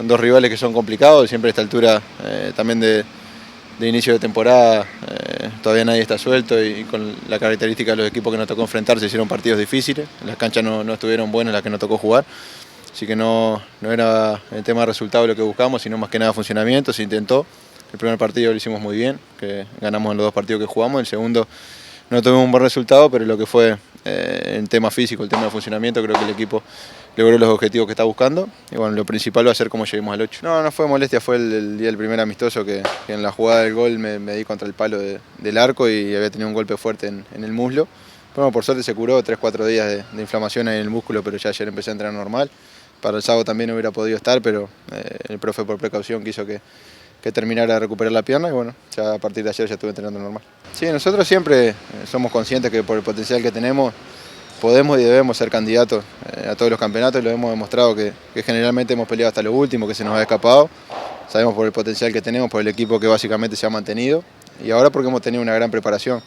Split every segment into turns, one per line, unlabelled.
dos rivales que son complicados, siempre a esta altura también de inicio de temporada todavía nadie está suelto y con la característica de los equipos que nos tocó enfrentar se hicieron partidos difíciles, las canchas no estuvieron buenas las que nos tocó jugar, así que no era el tema de resultado lo que buscamos, sino más que nada funcionamiento, se intentó. El primer partido lo hicimos muy bien, que ganamos en los dos partidos que jugamos, el segundo no tuvimos un buen resultado, pero lo que fue el tema físico, el tema de funcionamiento, creo que el equipo logró los objetivos que está buscando y bueno, lo principal va a ser cómo lleguemos al 8. No fue molestia, fue el día del primer amistoso que en la jugada del gol me di contra el palo del arco y había tenido un golpe fuerte en el muslo. Pero bueno, por suerte se curó, 3-4 días de inflamación en el músculo, pero ya ayer empecé a entrenar normal. Para el sábado también hubiera podido estar, pero el profe por precaución quiso que terminara de recuperar la pierna y bueno, ya a partir de ayer ya estuve entrenando normal. Sí, nosotros siempre somos conscientes que por el potencial que tenemos podemos y debemos ser candidatos a todos los campeonatos y lo hemos demostrado que generalmente hemos peleado hasta lo último, que se nos ha escapado. Sabemos por el potencial que tenemos, por el equipo que básicamente se ha mantenido y ahora porque hemos tenido una gran preparación.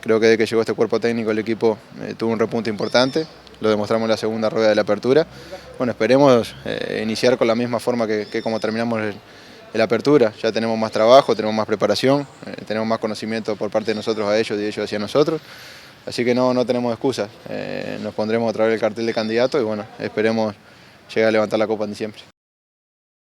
Creo que desde que llegó este cuerpo técnico el equipo tuvo un repunte importante, lo demostramos en la segunda rueda de la apertura. Bueno, esperemos iniciar con la misma forma que como terminamos la apertura. Ya tenemos más trabajo, tenemos más preparación, tenemos más conocimiento por parte de nosotros a ellos y ellos hacia nosotros. Así que no tenemos excusas, nos pondremos otra vez el cartel de candidato y bueno, esperemos llegar a levantar la copa en diciembre.